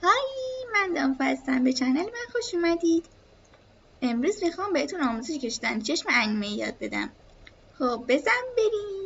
های، من دانفا هستم. به چنل من خوش اومدید. امروز میخوام بهتون آموزش کشیدن چشم انیمه یاد بدم. خب بزن بریم.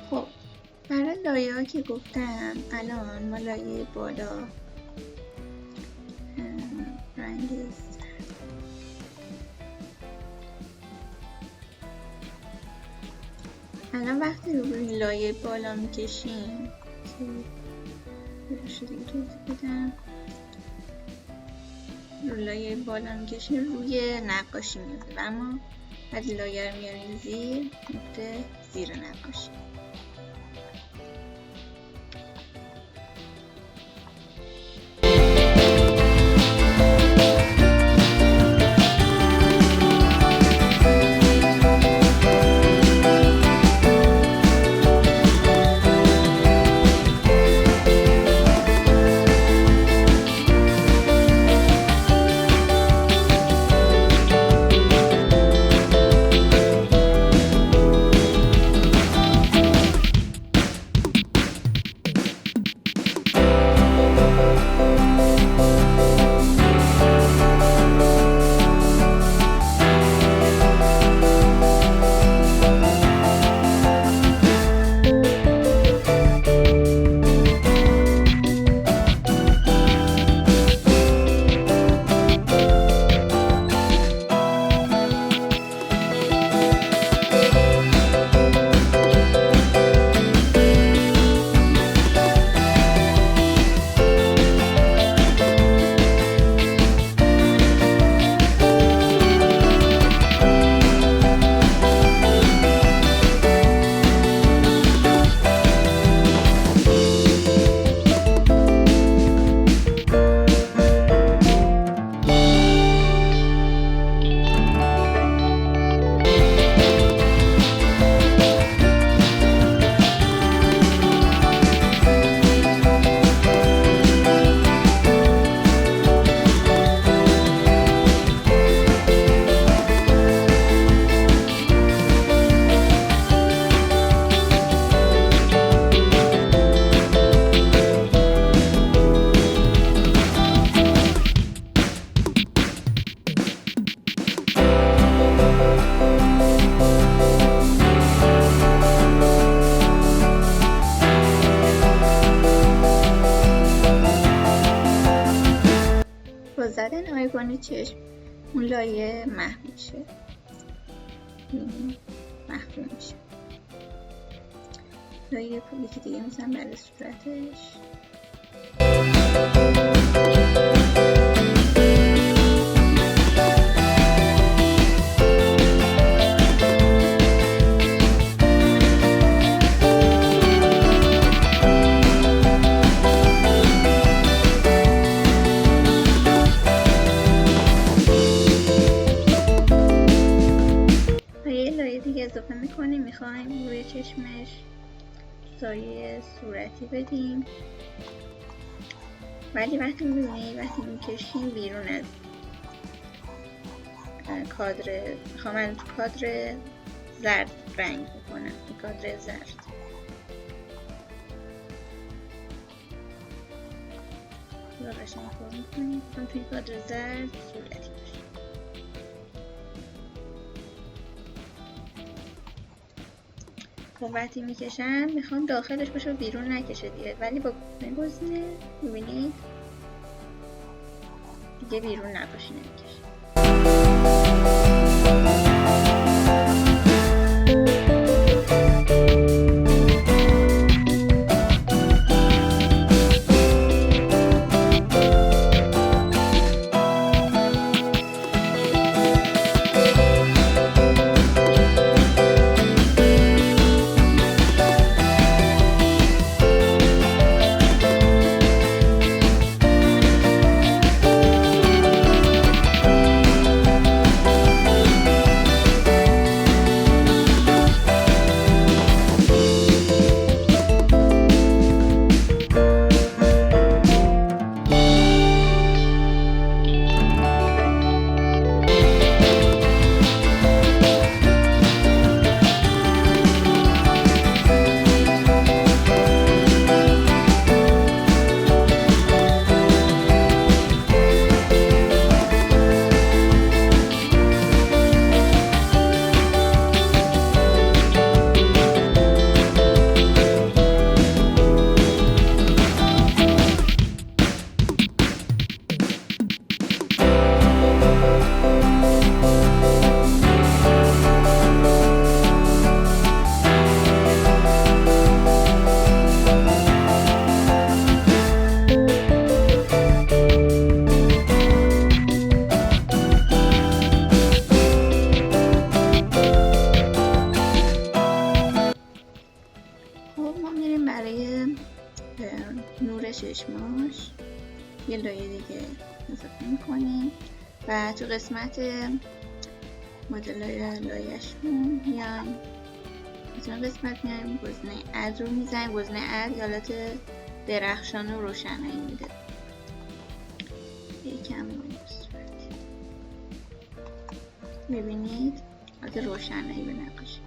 خب برای لایه ها که گفتم، الان ما لایه بالا رنگ الان وقتی روی لایه بالا میکشیم که دیگه توضیح بدم، روی لایه بالا میکشیم روی نقاشی میفته و اما وقتی لایه رو میاریم زیر میفته زیر نقاشی. با زدن آیکون چشم اون لایه محو میشه، مخفی میشه. لایه یکی دیگه میزنم برای صورتش. دیگه اضافه میکنیم، میخوایم روی چشمش سایه صورتی بدیم، ولی وقتی میبینی وقتی میکشیم بیرون از کادر، میخوام الان تو کادر زرد رنگ میکنم، این کادر زرد. رو قشنگ پر میکنیم، میخوام توی کادر زرد صورتی باشه. خب وقتی میکشم میخوام داخلش باشه و بیرون نکشه دیگه، ولی با گزینه میبینید دیگه بیرون نباشه نمیکشه. نور چشماش یه لایه دیگه اضافه میکنیم و تو قسمت مدل لایه‌شون میایم تو قسمت میایم گزینه اد رو میزنیم. گزینه اد حالت درخشان و روشنایی میده. یکم میبینید حالت روشنایی به نقاشی.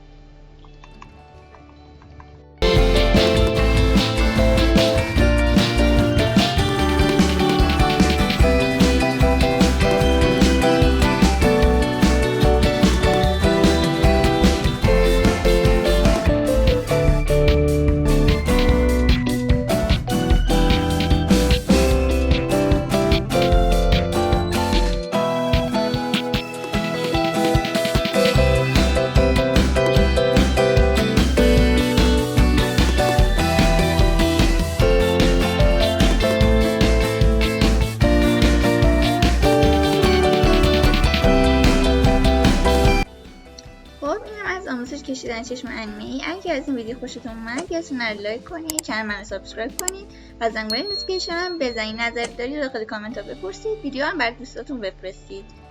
آموزش کشیدن چشم انیمه. اگه از این ویدیو خوشتون اومد یادتون نره لایک کنید، چنل منو سابسکرایب کنید و زنگوله نوتفیکشن هم بزنید. نظر دارید داخل کامنت ها بپرسید، ویدیو هم بر دوستاتون بفرستید.